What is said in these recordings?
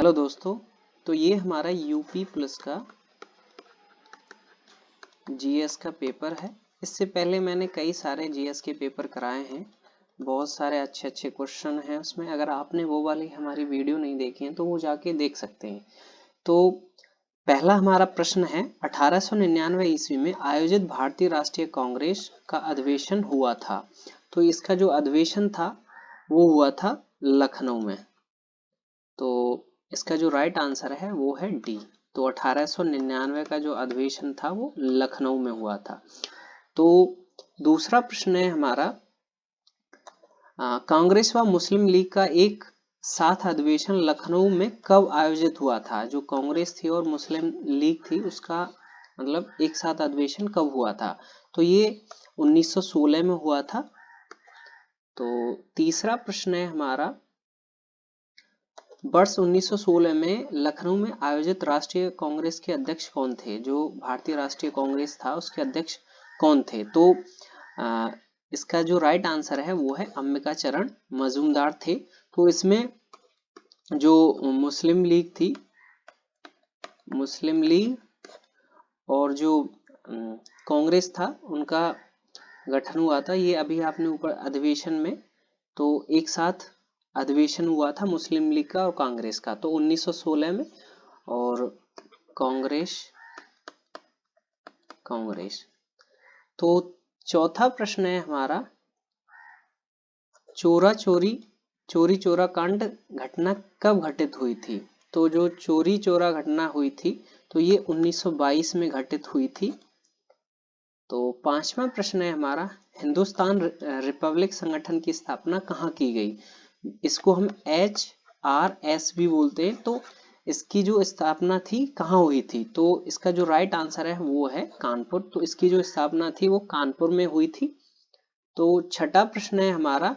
Hello दोस्तों, तो ये हमारा यूपी प्लस का जीएस का पेपर है। इससे पहले मैंने कई सारे जीएस के पेपर कराए हैं। बहुत सारे अच्छे अच्छे क्वेश्चन हैं उसमें। अगर आपने वो वाली हमारी वीडियो नहीं देखी है तो वो जाके देख सकते हैं। तो पहला हमारा प्रश्न है, 1899 ईस्वी में आयोजित भारतीय राष्ट्रीय कांग्रेस का अधिवेशन हुआ था। तो इसका जो अधिवेशन था वो हुआ था लखनऊ में। तो इसका जो राइट आंसर है वो है डी। तो 1899 का जो अधिवेशन था वो लखनऊ में हुआ था। तो दूसरा प्रश्न है हमारा, कांग्रेस व मुस्लिम लीग का एक साथ अधिवेशन लखनऊ में कब आयोजित हुआ था? जो कांग्रेस थी और मुस्लिम लीग थी उसका मतलब एक साथ अधिवेशन कब हुआ था? तो ये 1916 में हुआ था। तो तीसरा प्रश्न है हमारा, वर्ष 1916 में लखनऊ में आयोजित राष्ट्रीय कांग्रेस के अध्यक्ष कौन थे? जो भारतीय राष्ट्रीय कांग्रेस था उसके अध्यक्ष कौन थे? तो इसका जो राइट आंसर है वो है अंबिका चरण मजूमदार थे। तो इसमें जो मुस्लिम लीग थी, मुस्लिम लीग और जो कांग्रेस था उनका गठन हुआ था। ये अभी आपने ऊपर अधिवेशन में तो एक साथ अधिवेशन हुआ था मुस्लिम लीग का और कांग्रेस का, तो 1916 में। और कांग्रेस। तो चौथा प्रश्न है हमारा, चोरी चोरा कांड घटना कब घटित हुई थी? तो जो चोरी चोरा घटना हुई थी तो ये 1922 में घटित हुई थी। तो पांचवा प्रश्न है हमारा, हिंदुस्तान रिपब्लिक संगठन की स्थापना कहाँ की गई? इसको हम HRS भी बोलते हैं। तो इसकी जो स्थापना थी कहाँ हुई थी? तो इसका जो राइट आंसर है वो है कानपुर। तो इसकी जो स्थापना थी वो कानपुर में हुई थी। तो छठा प्रश्न है हमारा,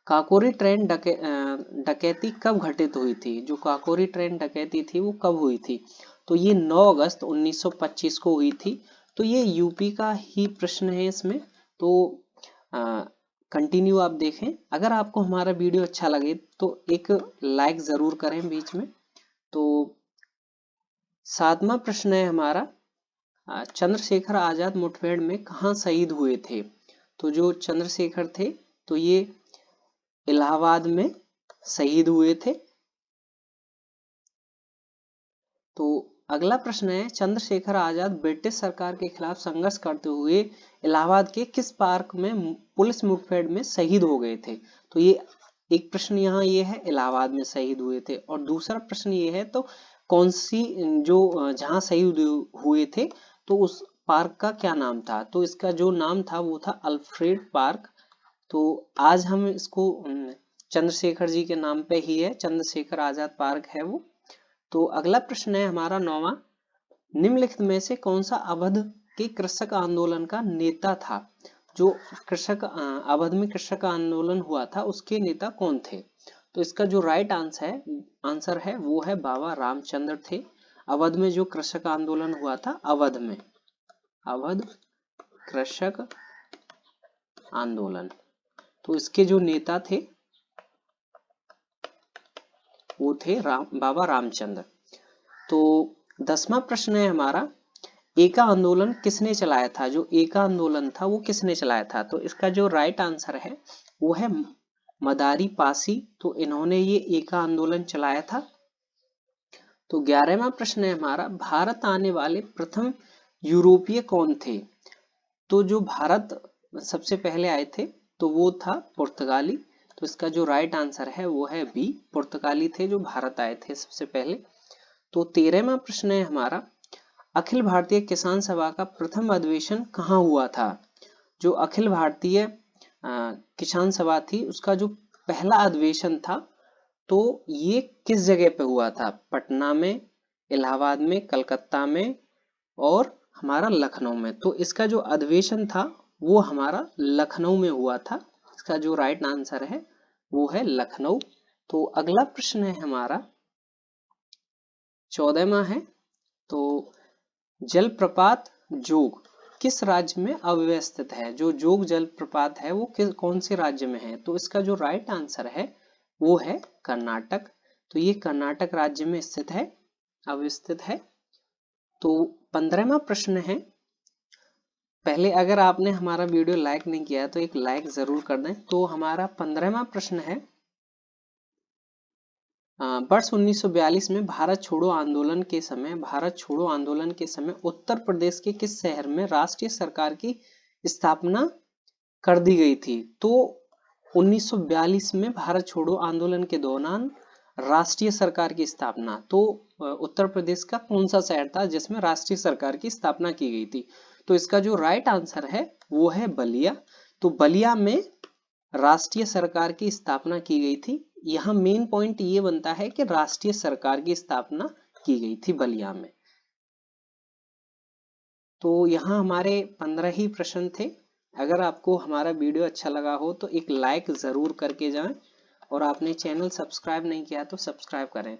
काकोरी ट्रेन डकैती कब घटित हुई थी? जो काकोरी ट्रेन डकैती थी वो कब हुई थी? तो ये 9 अगस्त 1925 को हुई थी। तो ये यूपी का ही प्रश्न है इसमें। तो कंटिन्यू आप देखें। अगर आपको हमारा वीडियो अच्छा लगे तो एक लाइक जरूर करें बीच में। तो सातवां प्रश्न है हमारा, चंद्रशेखर आजाद मुठभेड़ में कहाँ शहीद हुए थे? तो जो चंद्रशेखर थे तो ये इलाहाबाद में शहीद हुए थे। तो अगला प्रश्न है, चंद्रशेखर आजाद ब्रिटिश सरकार के खिलाफ संघर्ष करते हुए इलाहाबाद के किस पार्क में पुलिस मुठभेड़ में शहीद हो गए थे? तो ये एक प्रश्न यहाँ ये है, इलाहाबाद में शहीद हुए थे। और दूसरा प्रश्न ये है, तो कौन सी जो जहां शहीद हुए थे तो उस पार्क का क्या नाम था? तो इसका जो नाम था वो था अल्फ्रेड पार्क। तो आज हम इसको चंद्रशेखर जी के नाम पे ही है, चंद्रशेखर आजाद पार्क है वो। तो अगला प्रश्न है हमारा 9वां, निम्नलिखित में से कौन सा अवध के कृषक आंदोलन का नेता था? जो कृषक अवध में कृषक आंदोलन हुआ था उसके नेता कौन थे? तो इसका जो राइट आंसर है वो है बाबा रामचंद्र थे। अवध में जो कृषक आंदोलन हुआ था, अवध कृषक आंदोलन, तो इसके जो नेता थे वो थे बाबा रामचंद्र। तो 10वां प्रश्न है हमारा, एका आंदोलन किसने चलाया था? जो एका आंदोलन था वो किसने चलाया था? तो इसका जो राइट आंसर है वो है मदारी पासी। तो इन्होंने ये एका आंदोलन चलाया था। तो 11वां प्रश्न है हमारा, भारत आने वाले प्रथम यूरोपीय कौन थे? तो जो भारत सबसे पहले आए थे तो वो था पुर्तगाली। तो इसका जो राइट आंसर है वो है बी, पुर्तगाली थे जो भारत आए थे सबसे पहले। तो 13वां प्रश्न है हमारा, अखिल भारतीय किसान सभा का प्रथम अधिवेशन कहाँ हुआ था? जो अखिल भारतीय किसान सभा थी उसका जो पहला अधिवेशन था तो ये किस जगह पे हुआ था? पटना में, इलाहाबाद में, कलकत्ता में और हमारा लखनऊ में। तो इसका जो अधिवेशन था वो हमारा लखनऊ में हुआ था। इसका जो राइट आंसर है वो है लखनऊ। तो अगला प्रश्न है हमारा 14वां है, तो जलप्रपात जोग किस राज्य में अव्यवस्थित है? जो जोग जलप्रपात है वो कौन से राज्य में है? तो इसका जो राइट आंसर है वो है कर्नाटक। तो ये कर्नाटक राज्य में स्थित है, अवस्थित है। तो 15वां प्रश्न है, पहले अगर आपने हमारा वीडियो लाइक नहीं किया है तो एक लाइक जरूर कर दें। तो हमारा 15वां प्रश्न है, वर्ष 1942 में भारत छोड़ो आंदोलन के समय उत्तर प्रदेश के किस शहर में राष्ट्रीय सरकार की स्थापना कर दी गई थी? तो 1942 में भारत छोड़ो आंदोलन के दौरान राष्ट्रीय सरकार की स्थापना, तो उत्तर प्रदेश का कौन सा शहर था जिसमें राष्ट्रीय सरकार की स्थापना की गई थी? तो इसका जो राइट आंसर है वो है बलिया। तो बलिया में राष्ट्रीय सरकार की स्थापना की गई थी। यहाँ मेन पॉइंट ये बनता है कि राष्ट्रीय सरकार की स्थापना की गई थी बलिया में। तो यहाँ हमारे 15 ही प्रश्न थे। अगर आपको हमारा वीडियो अच्छा लगा हो तो एक लाइक जरूर करके जाएं, और आपने चैनल सब्सक्राइब नहीं किया तो सब्सक्राइब करें।